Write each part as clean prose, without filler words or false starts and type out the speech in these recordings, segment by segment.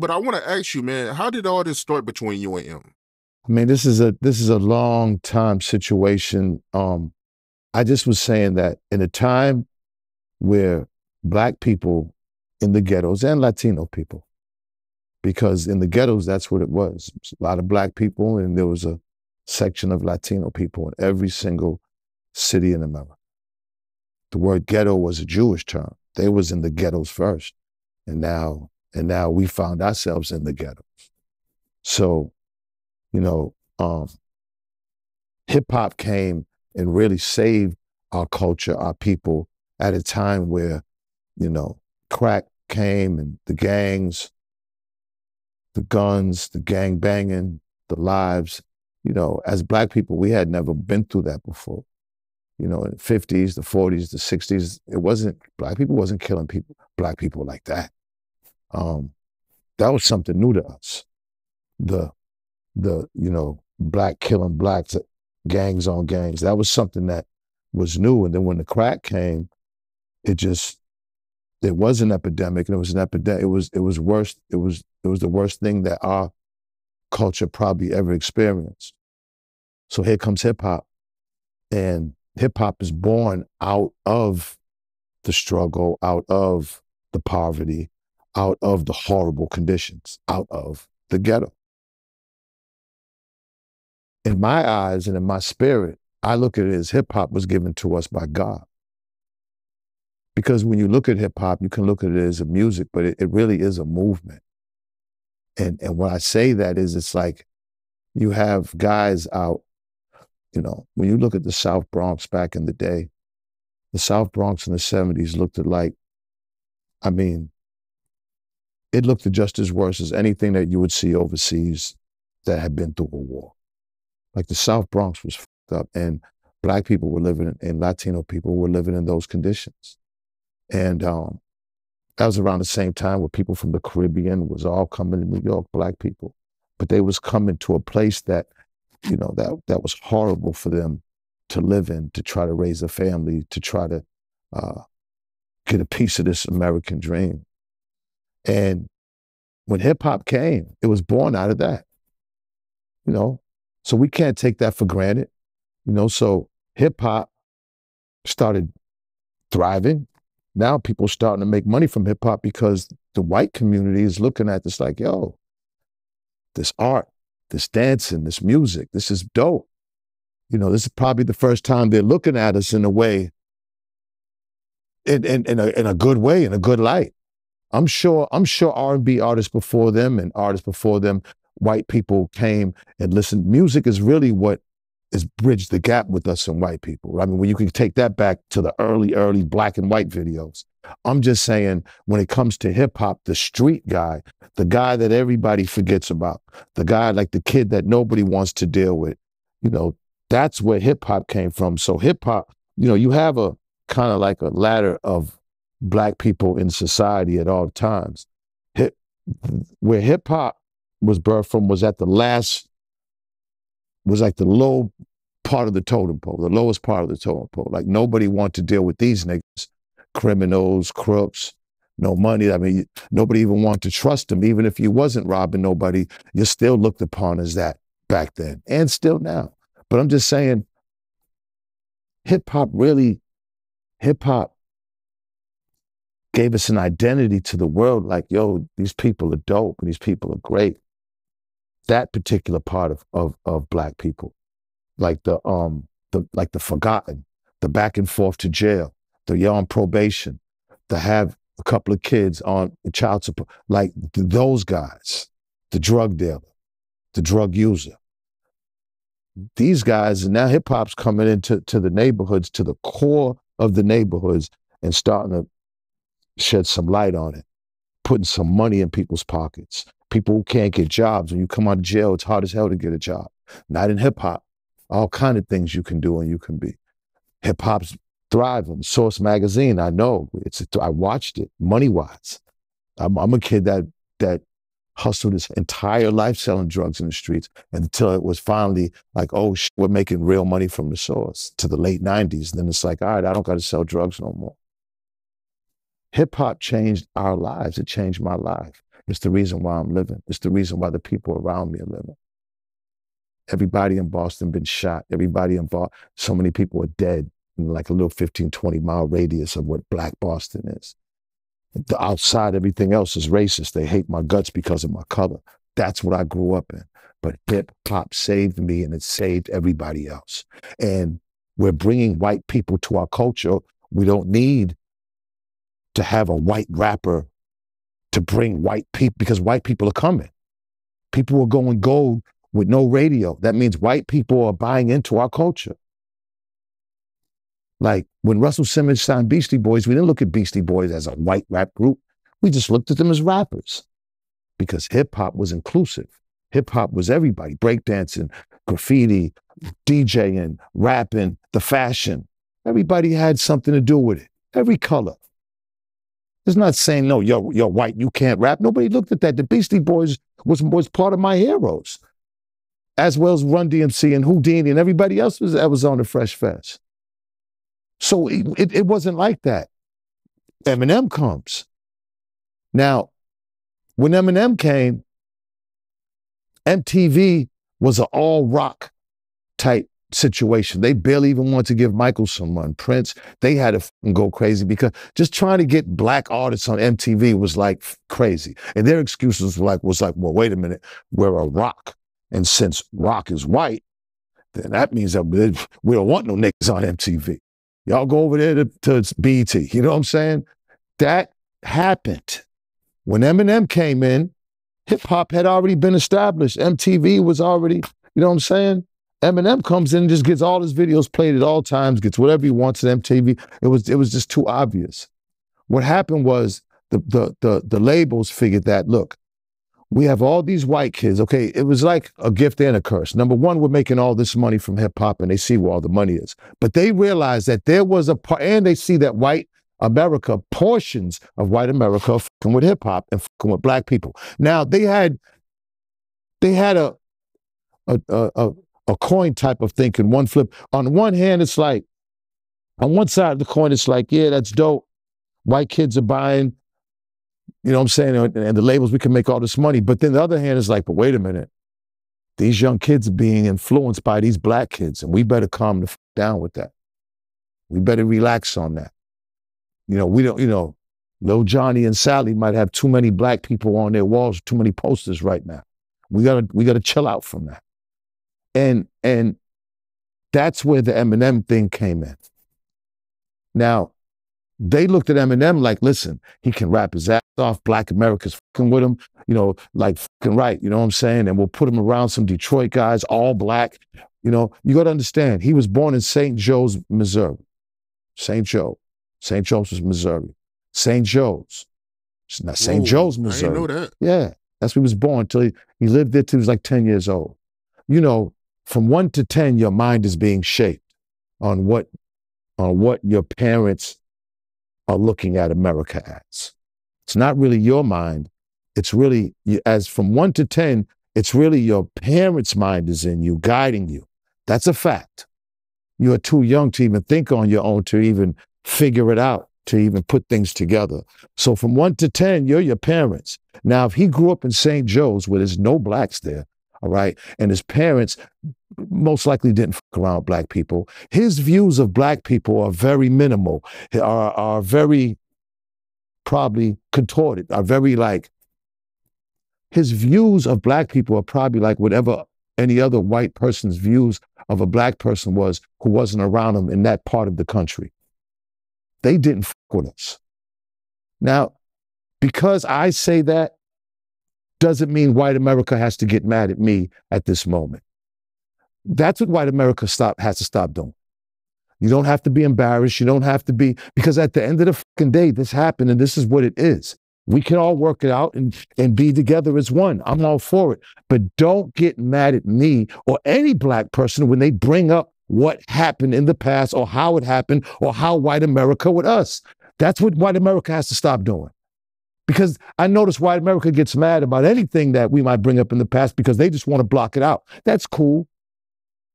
But I want to ask you, man, how did all this start between you and him? I mean, this is a long time situation. I just was saying that in a time where black people in the ghettos and Latino people, because in the ghettos that's what it was. A lot of black people, and there was a section of Latino people in every single city in America. The word ghetto was a Jewish term. They was in the ghettos first, and now we found ourselves in the ghettos. So, you know, hip hop came and really saved our culture, our people, at a time where, crack came and the gangs, the guns, the gang banging, the lives. As black people, we had never been through that before. In the 50s, the 40s, the 60s, black people wasn't killing black people like that. That was something new to us. The black killing blacks, gangs on gangs. That was something that was new. And then when the crack came, it was an epidemic, and it was an epidemic. It was worse. It was the worst thing that our culture probably ever experienced. So here comes hip hop, and hip hop is born out of the struggle, out of the poverty, out of the horrible conditions, out of the ghetto. In my eyes and in my spirit, I look at it as hip hop was given to us by God. Because when you look at hip hop, you can look at it as a music, but it really is a movement. And when I say that is, it's like you have guys out, when you look at the South Bronx back in the day, the South Bronx in the 70s looked it looked just as worse as anything that you would see overseas that had been through a war. Like the South Bronx was fucked up, and black people were living and Latino people were living in those conditions. And that was around the same time where people from the Caribbean was all coming to New York, black people. But they was coming to a place that, that was horrible for them to live in, to try to raise a family, to try to get a piece of this American dream. And when hip hop came, it was born out of that, So we can't take that for granted, So hip hop started thriving. Now people are starting to make money from hip hop because the white community is looking at this like, yo, this art, this dancing, this music, this is dope. This is probably the first time they're looking at us in a way, in a good way, in a good light. I'm sure R&B artists before them and artists before them, white people came and listened. Music is really what has bridged the gap with us and white people. I mean, when you can take that back to the early black and white videos. I'm just saying, when it comes to hip hop, the street guy, the guy that everybody forgets about, the guy like the kid that nobody wants to deal with, that's where hip hop came from. So hip hop, you have a kind of like a ladder of black people in society at all times. Where hip hop was birthed from was at the like the low part of the totem pole, the lowest part of the totem pole. Like nobody wanted to deal with these niggas, criminals, crooks, no money. I mean, nobody even wanted to trust them. Even if you wasn't robbing nobody, you're still looked upon as that back then and still now. But I'm just saying, hip hop gave us an identity to the world. Like, yo, these people are dope and these people are great. That particular part of black people, like the forgotten, the back and forth to jail, the you're on probation, to have a couple of kids on child support, like those guys, the drug dealer, the drug user. These guys, and now hip hop's coming into the neighborhoods, to the core of the neighborhoods, and starting to shed some light on it, putting some money in people's pockets. People who can't get jobs. When you come out of jail, it's hard as hell to get a job. Not in hip hop. All kind of things you can do and you can be. Hip hop's thriving. Source magazine, I know. I watched it, money-wise. I'm a kid that hustled his entire life selling drugs in the streets until it was finally like, oh, we're making real money from the source, to the late 90s. And then it's like, all right, I don't got to sell drugs no more. Hip hop changed our lives. It changed my life. It's the reason why I'm living. It's the reason why the people around me are living. Everybody in Boston been shot. Everybody in Boston, so many people are dead in like a little 15, 20-mile radius of what Black Boston is. The outside, everything else is racist. They hate my guts because of my color. That's what I grew up in. But hip hop saved me, and it saved everybody else. And we're bringing white people to our culture. We don't need to have a white rapper to bring white people, because white people are coming. People are going gold with no radio. That means white people are buying into our culture. Like when Russell Simmons signed Beastie Boys, we didn't look at Beastie Boys as a white rap group. We just looked at them as rappers, because hip hop was inclusive. Hip hop was everybody: breakdancing, graffiti, DJing, rapping, the fashion. Everybody had something to do with it. Every color. It's not saying, no, you're white, you can't rap. Nobody looked at that. The Beastie Boys was part of my heroes, as well as Run DMC and Houdini and everybody else that was on the Fresh Fest. So it wasn't like that. Eminem comes. Now, when Eminem came, MTV was an all-rock type situation. They barely even wanted to give Michael some run. Prince, they had to go crazy, because just trying to get black artists on MTV was like crazy. And their excuses was like, well, wait a minute, we're a rock. And since rock is white, then that means that we don't want no niggas on MTV. Y'all go over there to BET. You know what I'm saying? That happened. When Eminem came in, hip hop had already been established. MTV was already, you know what I'm saying? Eminem comes in and just gets all his videos played at all times, gets whatever he wants at MTV. It was just too obvious. What happened was the labels figured that, look, we have all these white kids. Okay, it was like a gift and a curse. Number one, we're making all this money from hip hop, and they see where all the money is. But they realized that there was a part, and they see that white America, portions of white America, are fucking with hip hop and fucking with black people. Now they had a coin type of thinking, one flip. On one hand, it's like, on one side of the coin, it's like, yeah, that's dope. White kids are buying, you know what I'm saying? And the labels, we can make all this money. But then the other hand is like, but wait a minute. These young kids are being influenced by these black kids, and we better calm the fuck down with that. We better relax on that. You know, we don't, you know, Lil Johnny and Sally might have too many black people on their walls, too many posters right now. We gotta chill out from that. And that's where the Eminem thing came in. Now, they looked at Eminem like, listen, he can rap his ass off. Black America's fucking with him, you know, like fucking right. You know what I'm saying? And we'll put him around some Detroit guys, all black. You know, you got to understand, he was born in St. Joe's, Missouri. St. Joe. St. Joseph's, Missouri. St. Joe's. It's not St. Joe's, Missouri. I didn't know that. Yeah, that's where he was born. Till he lived there till he was like 10 years old. You know, from 1 to 10, your mind is being shaped on what your parents are looking at America as. It's not really your mind. It's really, as from 1 to 10, it's really your parents' mind is in you, guiding you. That's a fact. You are too young to even think on your own, to even figure it out, to even put things together. So from 1 to 10, you're your parents. Now, if he grew up in St. Joe's where there's no blacks there, all right, and his parents most likely didn't fuck around with black people, his views of black people are very minimal, are very probably contorted, are very like, his views of black people are probably like whatever any other white person's views of a black person was who wasn't around him in that part of the country. They didn't fuck with us. Now, because I say that, doesn't mean white America has to get mad at me at this moment. That's what white America has to stop doing. You don't have to be embarrassed. You don't have to be, because at the end of the fucking day, this happened and this is what it is. We can all work it out and be together as one. I'm all for it. But don't get mad at me or any black person when they bring up what happened in the past or how it happened or how white America with us. That's what white America has to stop doing. Because I notice white America gets mad about anything that we might bring up in the past because they just want to block it out. That's cool.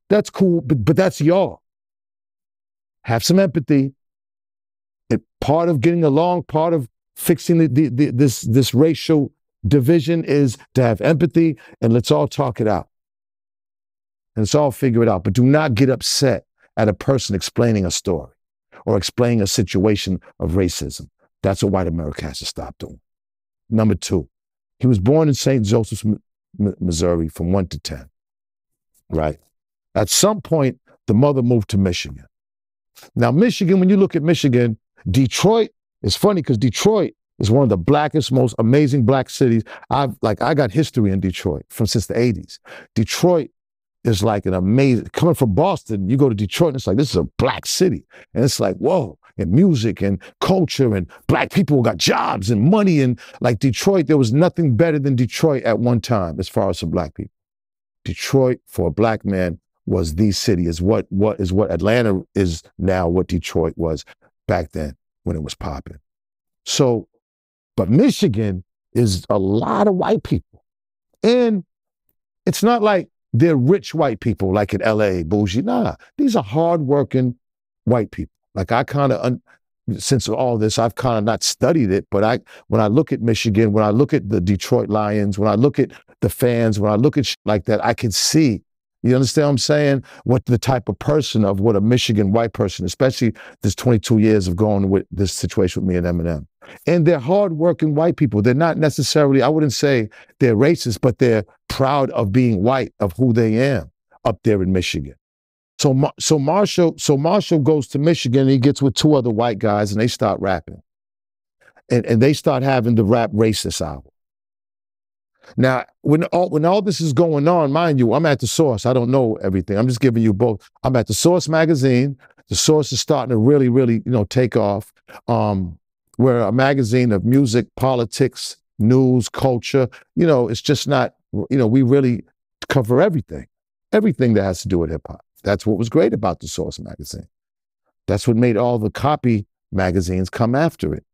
That's cool, but that's y'all. Have some empathy. Part of getting along, part of fixing this racial Division is to have empathy, and let's all talk it out. And let's all figure it out. But do not get upset at a person explaining a story or explaining a situation of racism. That's what white America has to stop doing. Number two, he was born in St. Joseph's, Missouri from 1 to 10, right? At some point, the mother moved to Michigan. Now, Michigan, when you look at Michigan, Detroit, it's funny because Detroit is one of the blackest, most amazing black cities. I got history in Detroit since the 80s. Detroit is like an amazing, coming from Boston, you go to Detroit and it's like, this is a black city. And it's like, whoa, and music and culture and black people got jobs and money. And like Detroit, there was nothing better than Detroit at one time as far as for black people. Detroit for a black man was the city, is what Atlanta is now, what Detroit was back then when it was popping. So, but Michigan is a lot of white people. And it's not like they're rich white people like in LA, bougie. Nah, these are hardworking white people. Like I kind of, since all this, I've kind of not studied it, but when I look at Michigan, when I look at the Detroit Lions, when I look at the fans, when I look at shit like that, I can see, you understand what I'm saying? What the type of person of what a Michigan white person, especially this 22 years of going with this situation with me and Eminem. And they're hardworking white people. They're not necessarily, I wouldn't say they're racist, but they're proud of being white, of who they are up there in Michigan. So Marshall goes to Michigan and he gets with two other white guys and they start rapping. And they start having the Rap Racist album. Now, when all this is going on, mind you, I'm at the Source. I don't know everything. I'm just giving you both. I'm at the Source magazine. The Source is starting to really, really, take off. We're a magazine of music, politics, news, culture. It's just not, we really cover everything that has to do with hip hop. That's what was great about the Source magazine. That's what made all the copy magazines come after it,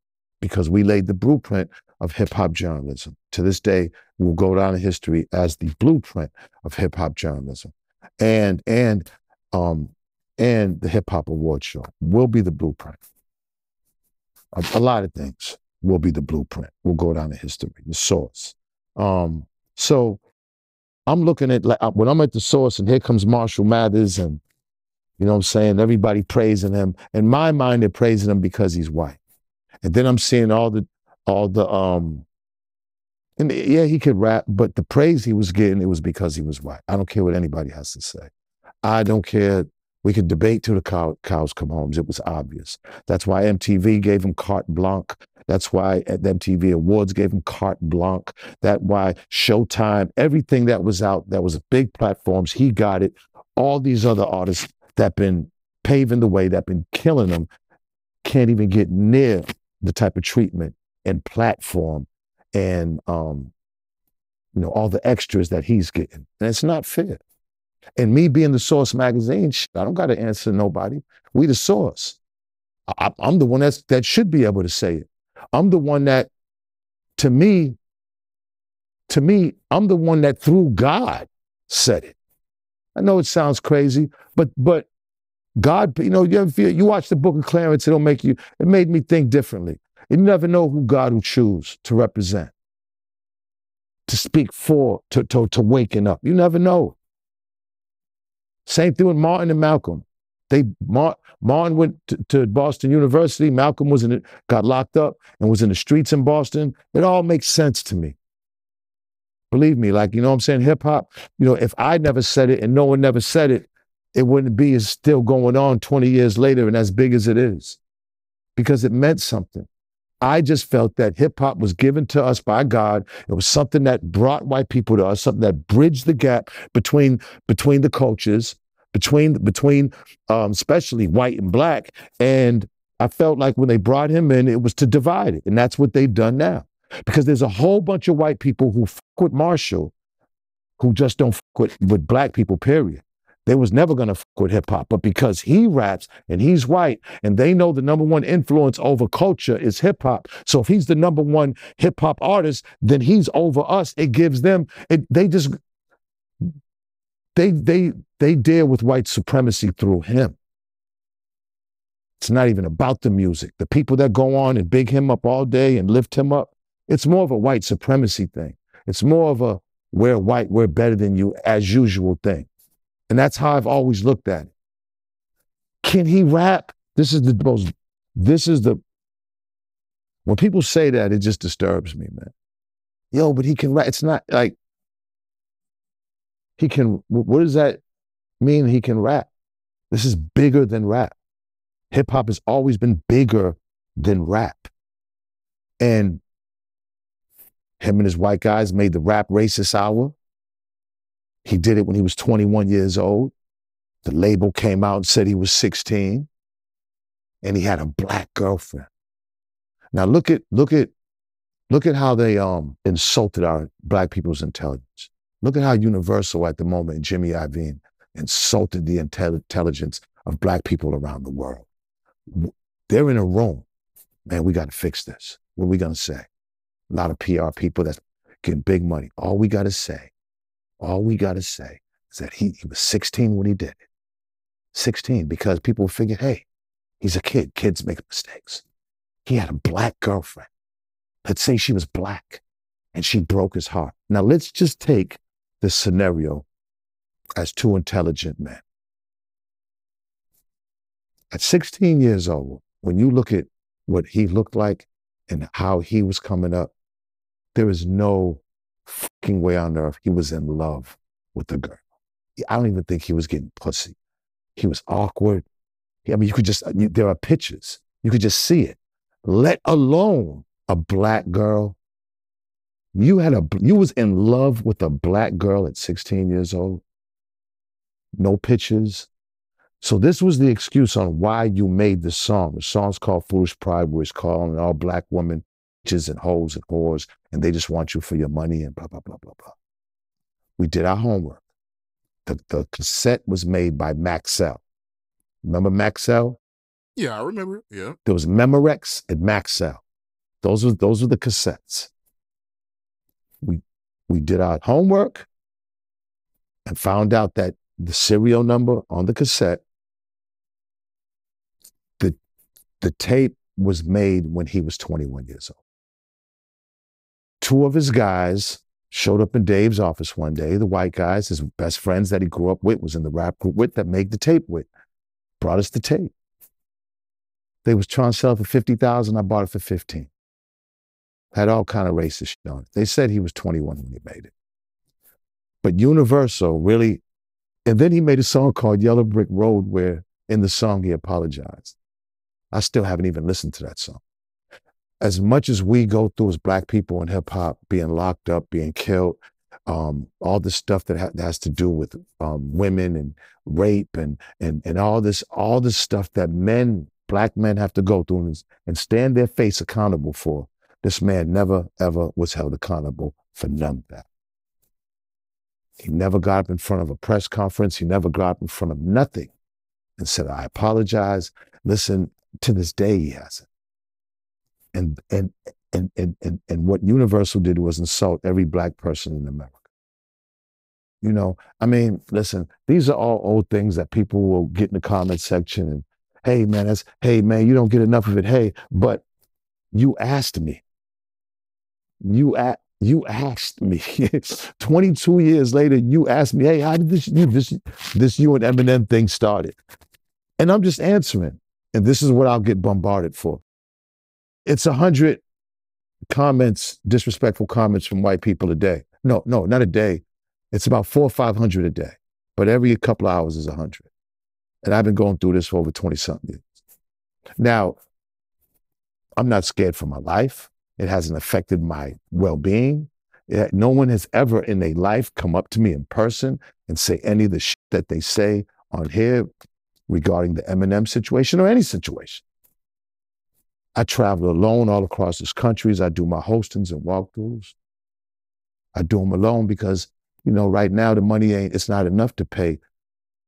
because we laid the blueprint of hip hop journalism. To this day, will go down in history as the blueprint of hip hop journalism, and the Hip Hop Award Show will be the blueprint. A lot of things will be the blueprint. Will go down in history. The Source. So I'm looking at, like, when I'm at the Source and here comes Marshall Mathers and, you know what I'm saying, everybody praising him. In my mind, they're praising him because he's white. And then I'm seeing and yeah, he could rap, but the praise he was getting, it was because he was white. I don't care what anybody has to say. I don't care. We could debate till the cows come home. It was obvious. That's why MTV gave him carte blanche. That's why the MTV Awards gave him carte blanche. That's why Showtime, everything that was out, that was big platforms, he got it. All these other artists that been paving the way, that been killing them, can't even get near the type of treatment and platform and all the extras that he's getting. And it's not fair. And me being the Source magazine, I don't got to answer nobody. We the Source. I'm the one that should be able to say it. I'm the one that, to me, I'm the one that through God said it. I know it sounds crazy, but God, you watch the Book of Clarence, it made me think differently. You never know who God will choose to represent, to speak for, to waking up. You never know. Same thing with Martin and Malcolm. Martin went to Boston University. Malcolm got locked up and was in the streets in Boston. It all makes sense to me. Believe me, like, what I'm saying? Hip hop, if I never said it and no one never said it, it wouldn't be as still going on 20 years later and as big as it is, because it meant something. I just felt that hip hop was given to us by God. It was something that brought white people to us, something that bridged the gap between the cultures, between especially white and black. And I felt like when they brought him in, it was to divide it. And that's what they've done now. Because there's a whole bunch of white people who fuck with Marshall, who just don't fuck with black people, period. They was never going to fuck with hip hop, but because he raps and he's white and they know the number one influence over culture is hip hop. So if he's the number one hip hop artist, then he's over us. It gives them, they deal with white supremacy through him. It's not even about the music. The people that go on and big him up all day and lift him up, It's more of a white supremacy thing. It's more of a we're white, we're better than you as usual thing. And that's how I've always looked at it. Can he rap? When people say that, it just disturbs me, man. Yo, but he can rap. It's not like he can, what does that mean he can rap? This is bigger than rap. Hip hop has always been bigger than rap. And him and his white guys made the Rap Racist Hour. He did it when he was 21 years old. The label came out and said he was 16. And he had a black girlfriend. Now look at how they insulted our black people's intelligence. Look at how Universal at the moment, and Jimmy Iovine, insulted the intelligence of black people around the world. They're in a room. Man, we got to fix this. What are we going to say? A lot of PR people that's getting big money. All we got to say is that he was 16 when he did it. 16, because people figured, hey, he's a kid. Kids make mistakes. He had a black girlfriend. Let's say she was black and she broke his heart. Now let's just take this scenario as two intelligent men. At 16 years old, when you look at what he looked like and how he was coming up, there is no fucking way on earth he was in love with the girl. I don't even think he was getting pussy. He was awkward. I mean, there are pictures. You could just see it. Let alone a black girl. You was in love with a black girl at 16 years old. No pictures. So this was the excuse on why you made the song. The song's called Foolish Pride, where it's calling all black women bitches and hoes and whores, and they just want you for your money and blah, blah, blah, blah, blah. We did our homework. The cassette was made by Maxell. Remember Maxell? Yeah, I remember it. Yeah. There was Memorex and Maxell. Those were the cassettes. We did our homework and found out that the serial number on the cassette, the tape was made when he was 21 years old. Two of his guys showed up in Dave's office one day. The white guys, his best friends that he grew up with, was in the rap group with, that made the tape with, brought us the tape. They was trying to sell it for $50,000. I bought it for 15. Had all kind of racist shit on it. They said he was 21 when he made it. But Universal really, and then he made a song called Yellow Brick Road, where in the song he apologized. I still haven't even listened to that song. As much as we go through as black people in hip hop, being locked up, being killed, all this stuff that has to do with women and rape and all this stuff that black men have to go through and stand their face accountable for. This man never, ever was held accountable for none of that. He never got up in front of a press conference. He never got up in front of nothing and said, I apologize. Listen, to this day, he hasn't. And what Universal did was insult every black person in America. You know, I mean, listen, these are all old things that people will get in the comment section and, hey man, you don't get enough of it. Hey, but you asked me. You asked me. 22 years later, you asked me, hey, how did this you and Eminem thing started? And I'm just answering. And this is what I'll get bombarded for. It's 100 comments, disrespectful comments from white people a day. No, not a day. It's about 400 or 500 a day. But every couple of hours is 100. And I've been going through this for over 20-something years. Now, I'm not scared for my life. It hasn't affected my well-being. No one has ever in their life come up to me in person and say any of the shit that they say on here regarding the Eminem situation or any situation. I travel alone all across this country. I do my hostings and walkthroughs. I do them alone because, you know, right now the money it's not enough to pay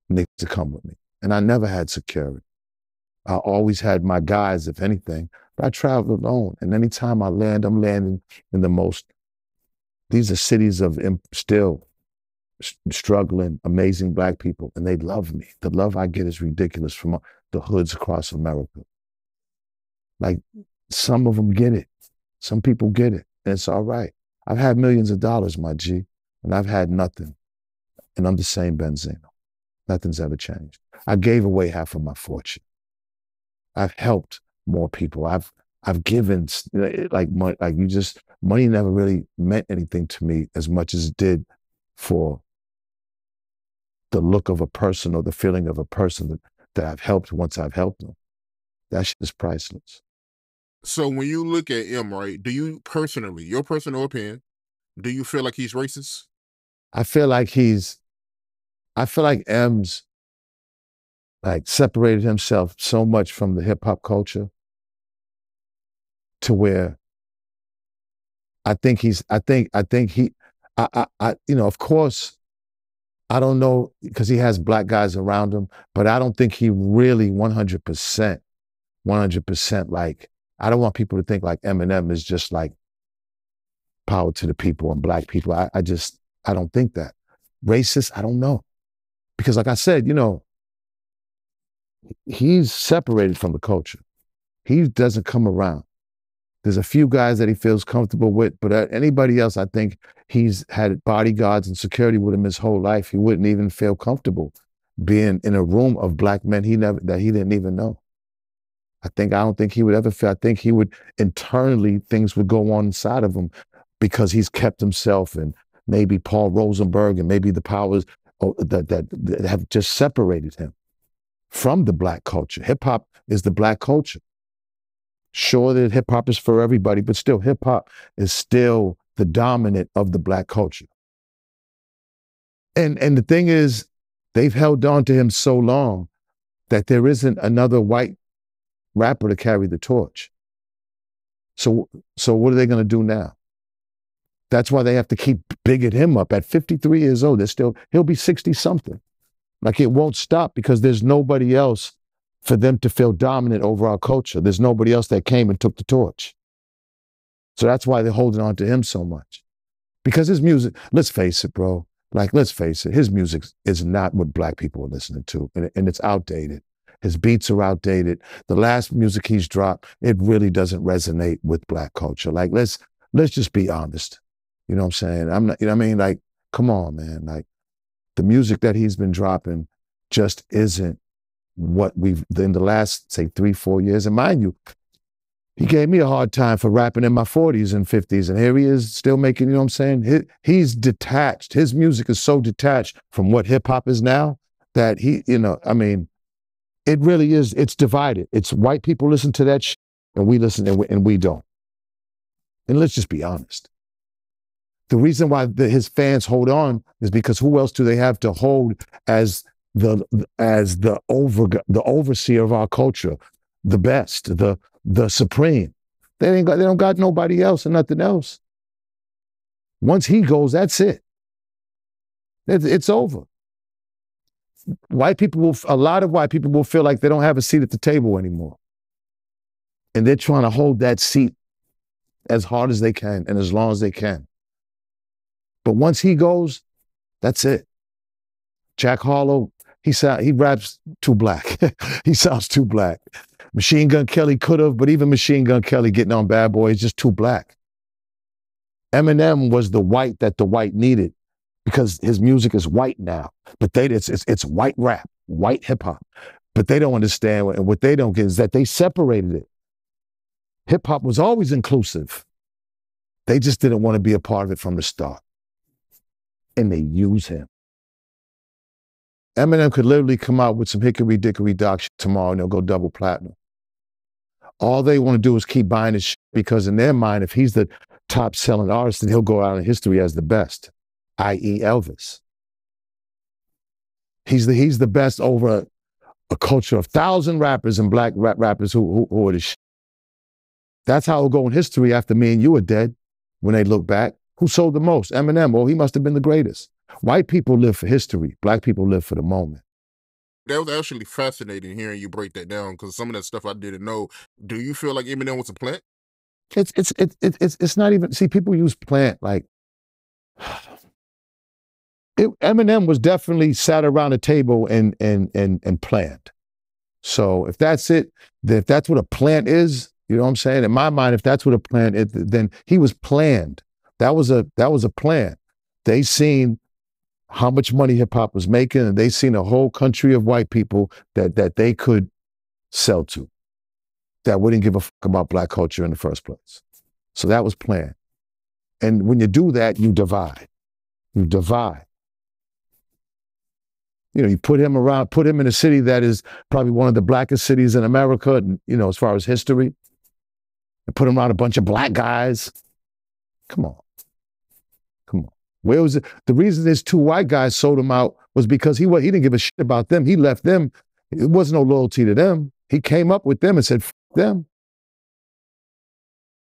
Nick to come with me. And I never had security. I always had my guys, if anything, but I travel alone. And anytime I land, I'm landing in these are cities of still struggling, amazing black people, and they love me. The love I get is ridiculous from the hoods across America. Like, some of them get it. Some people get it. and it's all right. I've had millions of dollars, my G, and I've had nothing. And I'm the same Benzino. Nothing's ever changed. I gave away half of my fortune. I've helped more people. I've given like money, like you just money never really meant anything to me as much as it did for the look of a person or the feeling of a person that I've helped once I've helped them. That shit is priceless. So when you look at M, right, do you personally, your personal opinion, do you feel like he's racist? I feel like M's like separated himself so much from the hip hop culture to where I think you know, of course, I don't know because he has black guys around him, but I don't think he really 100%, like, I don't want people to think like Eminem is just like power to the people and black people. I don't think that. Racist, I don't know. Because like I said, you know, he's separated from the culture. He doesn't come around. There's a few guys that he feels comfortable with, but anybody else, I think he's had bodyguards and security with him his whole life. He wouldn't even feel comfortable being in a room of black men that he didn't even know. I don't think he would ever feel. I think he would internally, things would go on inside of him because he's kept himself, and maybe Paul Rosenberg and maybe the powers that have just separated him from the black culture. Hip hop is the black culture. Sure that hip hop is for everybody, but still hip hop is still the dominant of the black culture. And the thing is, they've held on to him so long that there isn't another white rapper to carry the torch. So what are they going to do now? That's why they have to keep bigging him up. At 53 years old, he'll be 60 something. Like, it won't stop because there's nobody else for them to feel dominant over our culture. There's nobody else that came and took the torch. So that's why they're holding on to him so much. Because his music, let's face it, bro. Like, let's face it, his music is not what black people are listening to, and it's outdated. His beats are outdated. The last music he's dropped, it really doesn't resonate with black culture. Like, let's just be honest. You know what I'm saying? I'm not, you know what I mean? Like, come on, man. Like, the music that he's been dropping just isn't what we've, in the last, say, 3-4 years. And mind you, he gave me a hard time for rapping in my 40s and 50s. And here he is still making, you know what I'm saying? He's detached. His music is so detached from what hip hop is now that he, you know, I mean, it really is, it's divided. It's white people listen to that shit and we listen and we don't. And let's just be honest. The reason why his fans hold on is because who else do they have to hold as the overseer of our culture, the best, the supreme? They don't got nobody else and nothing else. Once he goes, that's it. It's over. A lot of white people will feel like they don't have a seat at the table anymore. And they're trying to hold that seat as hard as they can and as long as they can. But once he goes, that's it. Jack Harlow, he raps too black. He sounds too black. Machine Gun Kelly could have, but even Machine Gun Kelly getting on Bad Boy is just too black. Eminem was the white that the white needed because his music is white now. But it's white rap, white hip hop. But they don't understand, and what they don't get is that they separated it. Hip hop was always inclusive. They just didn't want to be a part of it from the start. And they use him. Eminem could literally come out with some hickory dickory dock shit tomorrow and they'll go double platinum. All they want to do is keep buying his shit because in their mind, if he's the top selling artist, then he'll go out in history as the best, i.e. Elvis. He's the best over a culture of 1,000 rappers and black rappers who are the shit. That's how it'll go in history after me and you are dead. When they look back, who sold the most? Eminem. Oh, he must have been the greatest. White people live for history. Black people live for the moment. That was actually fascinating hearing you break that down because some of that stuff I didn't know. Do you feel like Eminem was a plant? It's not even, see, people use plant like, Eminem was definitely sat around a table and planned. So if that's it, if that's what a plant is, You know what I'm saying? In my mind, if that's what a plan is, then he was planned. That was a plan. They seen how much money hip hop was making, and they seen a whole country of white people that they could sell to, that wouldn't give a fuck about black culture in the first place. So that was planned. And when you do that, you divide. You divide. You know, you put him in a city that is probably one of the blackest cities in America, you know, as far as history, and put him around a bunch of black guys. Come on. Come on. Where was it? The reason there's two white guys sold him out was because he didn't give a shit about them. He left them. It wasn't no loyalty to them. He came up with them and said, "F them."